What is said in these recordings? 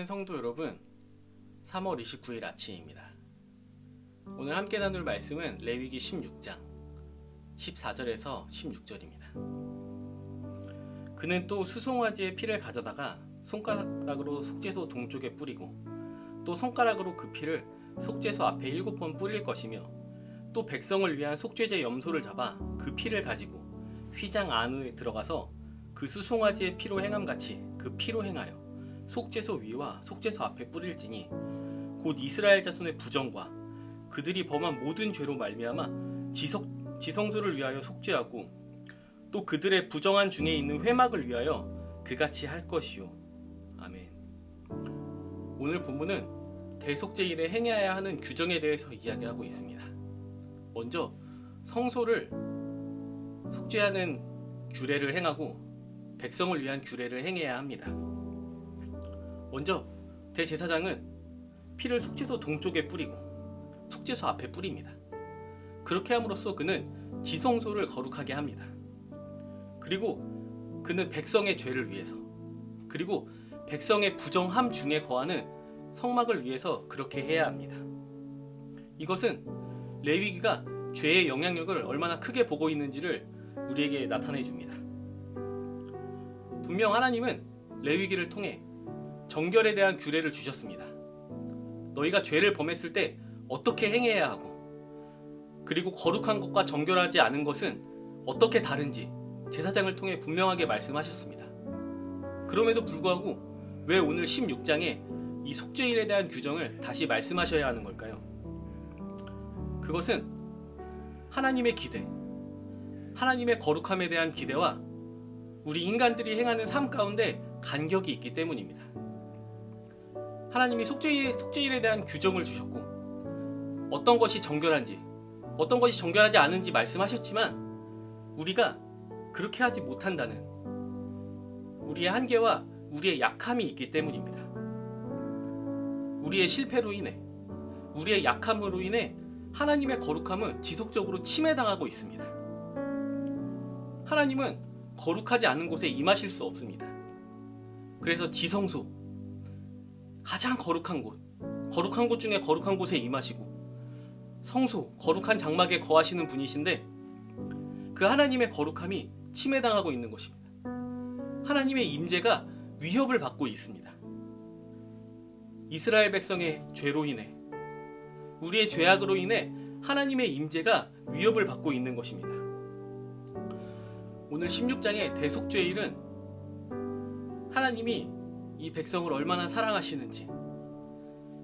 사랑하는 성도 여러분, 3월 29일 아침입니다. 오늘 함께 나눌 말씀은 레위기 16장 14절에서 16절입니다. 그는 또 수송아지의 피를 가져다가 손가락으로 속죄소 동쪽에 뿌리고 또 손가락으로 그 피를 속죄소 앞에 7번 뿌릴 것이며 또 백성을 위한 속죄제 염소를 잡아 그 피를 가지고 휘장 안에 들어가서 그 수송아지의 피로 행함같이 그 피로 행하여 속죄소 위와 속죄소 앞에 뿌릴지니 곧 이스라엘 자손의 부정과 그들이 범한 모든 죄로 말미암아 지성소를 위하여 속죄하고 또 그들의 부정한 중에 있는 회막을 위하여 그같이 할 것이요. 아멘. 오늘 본문은 대속죄일에 행해야 하는 규정에 대해서 이야기하고 있습니다. 먼저 성소를 속죄하는 규례를 행하고 백성을 위한 규례를 행해야 합니다. 먼저 대제사장은 피를 속죄소 동쪽에 뿌리고 속죄소 앞에 뿌립니다. 그렇게 함으로써 그는 지성소를 거룩하게 합니다. 그리고 그는 백성의 죄를 위해서, 그리고 백성의 부정함 중에 거하는 성막을 위해서 그렇게 해야 합니다. 이것은 레위기가 죄의 영향력을 얼마나 크게 보고 있는지를 우리에게 나타내 줍니다. 분명 하나님은 레위기를 통해 정결에 대한 규례를 주셨습니다. 너희가 죄를 범했을 때 어떻게 행해야 하고, 그리고 거룩한 것과 정결하지 않은 것은 어떻게 다른지 제사장을 통해 분명하게 말씀하셨습니다. 그럼에도 불구하고 왜 오늘 16장에 이 속죄일에 대한 규정을 다시 말씀하셔야 하는 걸까요? 그것은 하나님의 기대, 하나님의 거룩함에 대한 기대와 우리 인간들이 행하는 삶 가운데 간격이 있기 때문입니다. 하나님이 속죄일에 대한 규정을 주셨고 어떤 것이 정결한지, 어떤 것이 정결하지 않은지 말씀하셨지만 우리가 그렇게 하지 못한다는 우리의 한계와 우리의 약함이 있기 때문입니다. 우리의 실패로 인해, 우리의 약함으로 인해 하나님의 거룩함은 지속적으로 침해당하고 있습니다. 하나님은 거룩하지 않은 곳에 임하실 수 없습니다. 그래서 지성소, 가장 거룩한 곳 중에 거룩한 곳에 임하시고 성소, 거룩한 장막에 거하시는 분이신데 그 하나님의 거룩함이 침해당하고 있는 것입니다. 하나님의 임재가 위협을 받고 있습니다. 이스라엘 백성의 죄로 인해, 우리의 죄악으로 인해 하나님의 임재가 위협을 받고 있는 것입니다. 오늘 16장의 대속죄일은 하나님이 이 백성을 얼마나 사랑하시는지,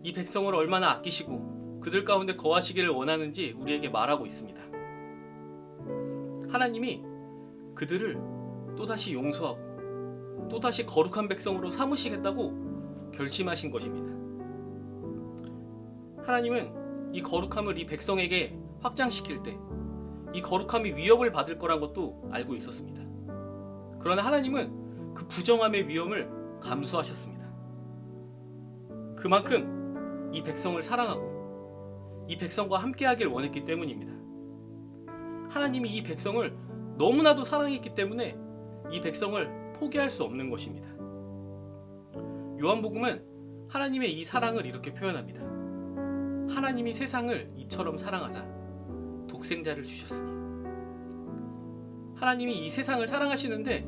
이 백성을 얼마나 아끼시고 그들 가운데 거하시기를 원하는지 우리에게 말하고 있습니다. 하나님이 그들을 또다시 용서하고 또다시 거룩한 백성으로 삼으시겠다고 결심하신 것입니다. 하나님은 이 거룩함을 이 백성에게 확장시킬 때 이 거룩함이 위협을 받을 거란 것도 알고 있었습니다. 그러나 하나님은 그 부정함의 위험을 감수하셨습니다. 그만큼 이 백성을 사랑하고 이 백성과 함께하길 원했기 때문입니다. 하나님이 이 백성을 너무나도 사랑했기 때문에 이 백성을 포기할 수 없는 것입니다. 요한복음은 하나님의 이 사랑을 이렇게 표현합니다. 하나님이 세상을 이처럼 사랑하자 독생자를 주셨으니. 하나님이 이 세상을 사랑하시는데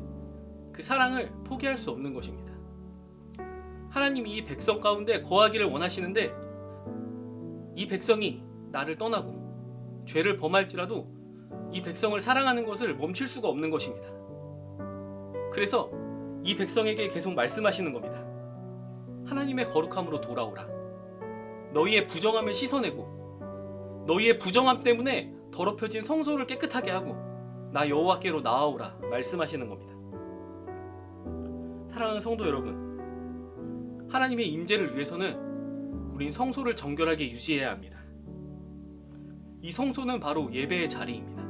그 사랑을 포기할 수 없는 것입니다. 하나님이 이 백성 가운데 거하기를 원하시는데 이 백성이 나를 떠나고 죄를 범할지라도 이 백성을 사랑하는 것을 멈출 수가 없는 것입니다. 그래서 이 백성에게 계속 말씀하시는 겁니다. 하나님의 거룩함으로 돌아오라. 너희의 부정함을 씻어내고 너희의 부정함 때문에 더럽혀진 성소를 깨끗하게 하고 나 여호와께로 나아오라 말씀하시는 겁니다. 사랑하는 성도 여러분, 하나님의 임재를 위해서는 우린 성소를 정결하게 유지해야 합니다. 이 성소는 바로 예배의 자리입니다.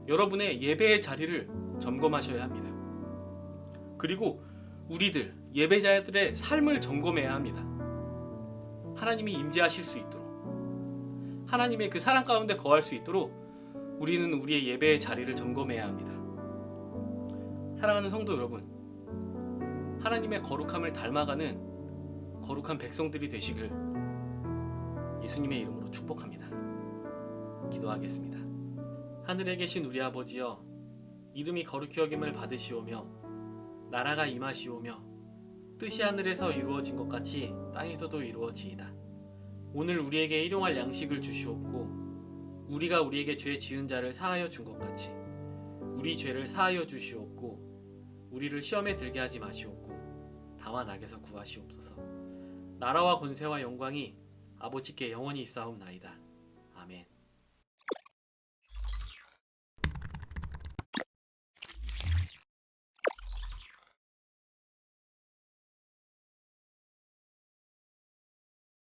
여러분의 예배의 자리를 점검하셔야 합니다. 그리고 우리들 예배자들의 삶을 점검해야 합니다. 하나님이 임재하실 수 있도록, 하나님의 그 사랑 가운데 거할 수 있도록 우리는 우리의 예배의 자리를 점검해야 합니다. 사랑하는 성도 여러분, 하나님의 거룩함을 닮아가는 거룩한 백성들이 되시길 예수님의 이름으로 축복합니다. 기도하겠습니다. 하늘에 계신 우리 아버지여, 이름이 거룩히 여김을 받으시오며 나라가 임하시오며 뜻이 하늘에서 이루어진 것 같이 땅에서도 이루어지이다. 오늘 우리에게 일용할 양식을 주시옵고 우리가 우리에게 죄 지은 자를 사하여 준 것 같이 우리 죄를 사하여 주시옵고 우리를 시험에 들게 하지 마시옵고 다만 악에서 구하시옵소서. 나라와 권세와 영광이 아버지께 영원히 있사옵나이다. 아멘.